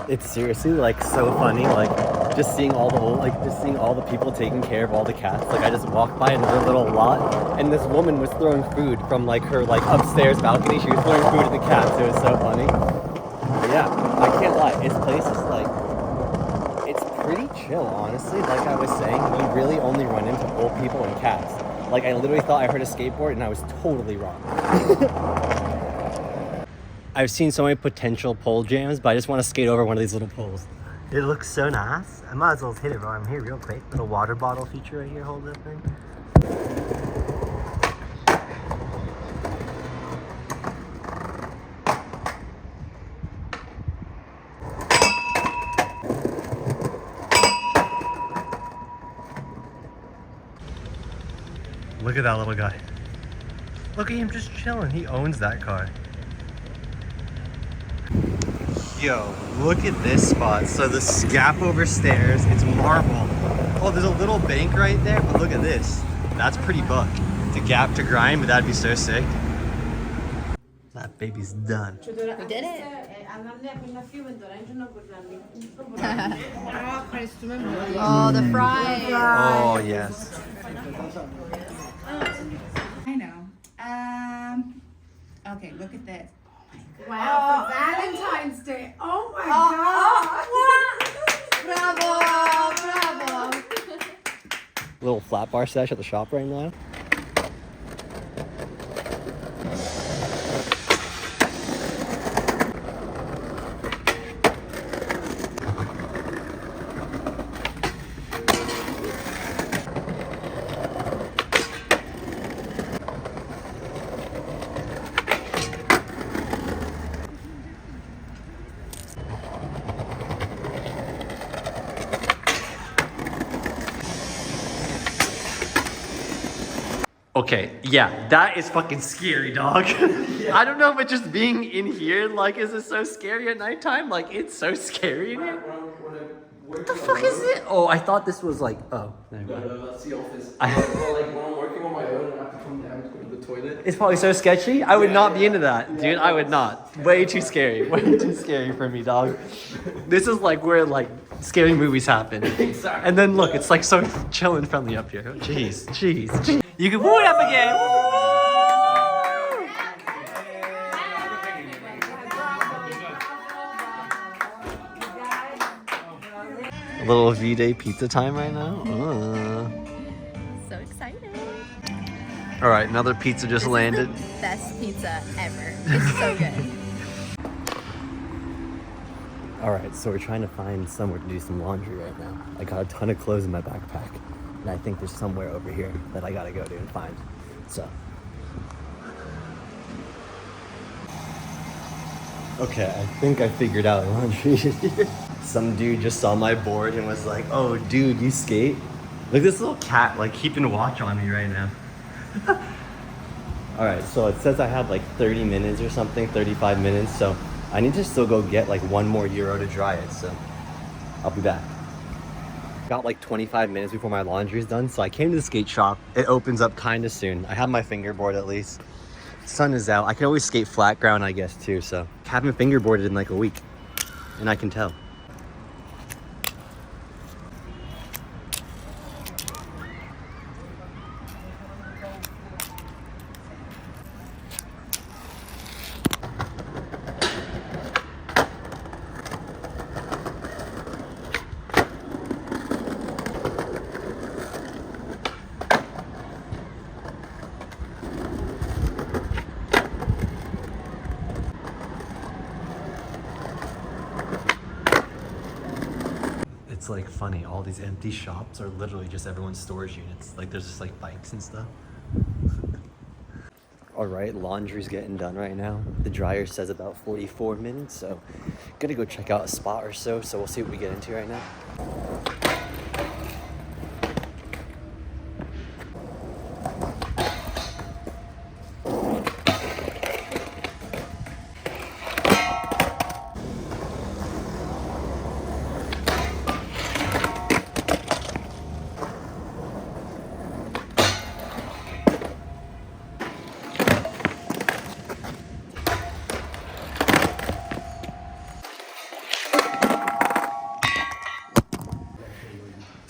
It's seriously like so funny, like just seeing all the people taking care of all the cats. Like I just walked by another little lot, and this woman was throwing food from like her like upstairs balcony. She was throwing food at the cats. It was so funny. But yeah, I can't lie. This place is like, it's pretty chill, honestly. Like I was saying, you really only run into old people and cats. Like I literally thought I heard a skateboard, and I was totally wrong. I've seen so many potential pole jams, but I just want to skate over one of these little poles. It looks so nice. I might as well hit it while I'm here real quick. Little water bottle feature right here, hold that thing. Look at that little guy. Look at him just chilling. He owns that car. Yo, look at this spot. So the gap over stairs, it's marble. Oh, there's a little bank right there, but look at this. That's pretty buck. The gap to grind, but that'd be so sick. That baby's done. We did it. Oh, the fries. Oh, yes. I know. Okay, look at this. Wow, for Valentine's Day. Oh my God. Bravo, bravo. Little Flatbar sesh at the shop right now. Okay, yeah, that is fucking scary, dog. Yeah. I don't know if it's just being in here, like, is it so scary at nighttime? Like, it's so scary in here. What the fuck is it? Oh, I thought this was like, oh. No, that's the office. Well, like, when I'm working on my own and I have to come down to go to the toilet. It's probably so sketchy. I would not be into that, dude. I would not. Way too scary. Way too scary for me, dog. This is like where, like, scary movies happen. Exactly. And then look, it's like so chill and friendly up here. Jeez, jeez. You can woo it up again. A little V-Day pizza time right now. So excited. All right, another pizza just landed. This is the best pizza ever. It's so good. All right, so we're trying to find somewhere to do some laundry right now. I got a ton of clothes in my backpack, and I think there's somewhere over here that I gotta go to and find. So. Okay, I think I figured out laundry. Some dude just saw my board and was like, "Oh, dude, you skate? Look at this little cat, like, keeping watch on me right now." All right, so it says I have like 30 minutes or something, 35 minutes, so I need to still go get like €1 more to dry it, so I'll be back. Got like 25 minutes before my laundry is done, so I came to the skate shop. It opens up kind of soon. I have my fingerboard at least. Sun is out. I can always skate flat ground, I guess, too, so haven't fingerboarded in like a week, and I can tell. It's like funny, all these empty shops are literally just everyone's storage units. Like there's just like bikes and stuff. All right, laundry's getting done right now. The dryer says about 44 minutes, so gonna go check out a spot or so we'll see what we get into right now.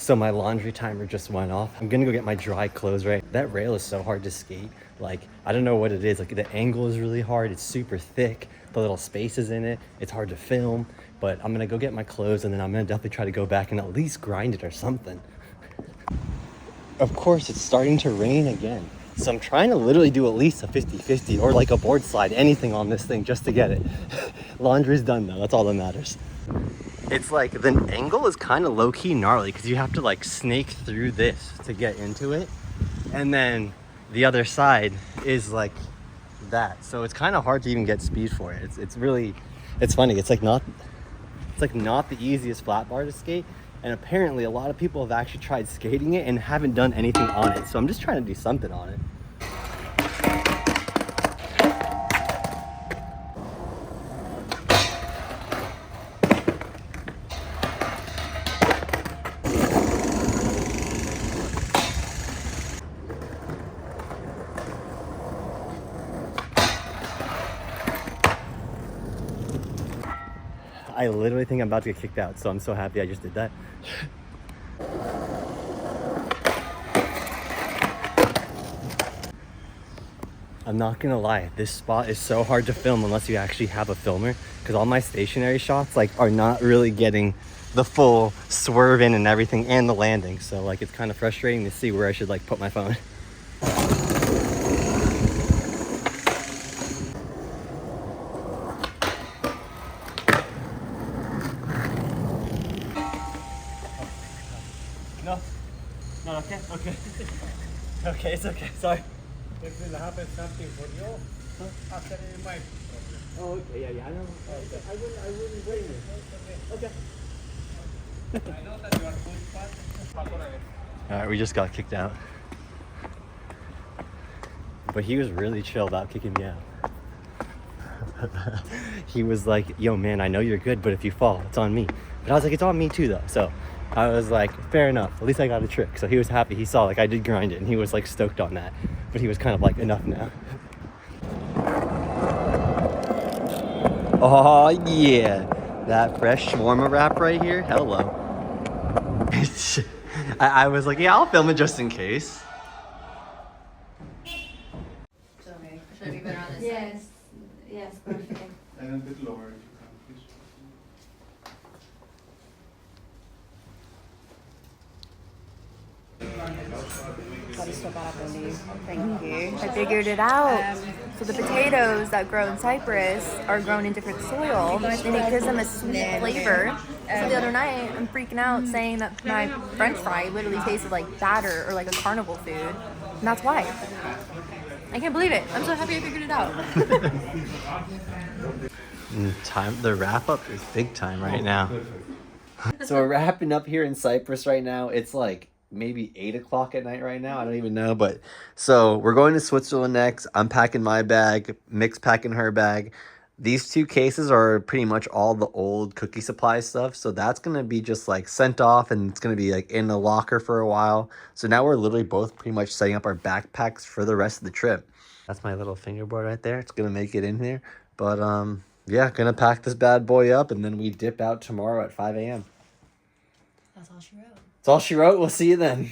So my laundry timer just went off. I'm gonna go get my dry clothes right. That rail is so hard to skate. Like, I don't know what it is. Like, the angle is really hard. It's super thick. The little spaces in it. It's hard to film. But I'm gonna go get my clothes and then I'm gonna definitely try to go back and at least grind it or something. Of course, it's starting to rain again. So I'm trying to literally do at least a 50-50 or like a board slide, anything on this thing just to get it. Laundry's done though, that's all that matters. It's like, the angle is kind of low-key gnarly because you have to like snake through this to get into it. And then the other side is like that. So it's kind of hard to even get speed for it. It's really, it's funny. It's like not the easiest flat bar to skate. And apparently a lot of people have actually tried skating it and haven't done anything on it. So I'm just trying to do something on it. I literally think I'm about to get kicked out, so I'm so happy I just did that. I'm not gonna lie, this spot is so hard to film unless you actually have a filmer, because all my stationary shots like are not really getting the full swerve in and everything and the landing. So like it's kind of frustrating to see where I should like put my phone. No, okay. Okay, it's okay, sorry. It will happen something for you after you might. Oh, okay, yeah, I know. I wouldn't blame you. Okay. I know that you are good, but Alright, we just got kicked out. But he was really chill about kicking me out. He was like, yo man, I know you're good, but if you fall, it's on me. But I was like, it's on me too though. So I was like, fair enough. At least I got a trick. So he was happy. He saw like I did grind it and he was like stoked on that. But he was kind of like, enough now. Oh yeah. That fresh shawarma wrap right here. Hello. I was like, yeah, I'll film it just in case. Should I be better on this side? Yes. Yes, perfect. and a bit lower if you can, please. Thank you. I figured it out. So the potatoes that grow in Cyprus are grown in different soil, and it gives them a sweet flavor. So the other night, I'm freaking out saying that my French fry literally tasted like batter or like a carnival food, and that's why. I can't believe it. I'm so happy I figured it out. The wrap up is big time right now. So we're wrapping up here in Cyprus right now. It's like maybe 8 o'clock at night right now. I don't even know. But so we're going to Switzerland next. I'm packing my bag. Mick's packing her bag. These 2 cases are pretty much all the old cookie supply stuff. So that's going to be just like sent off and it's going to be like in the locker for a while. So now we're literally both pretty much setting up our backpacks for the rest of the trip. That's my little fingerboard right there. It's going to make it in here. But yeah, going to pack this bad boy up and then we dip out tomorrow at 5 a.m. That's all she wrote. That's all she wrote. We'll see you then.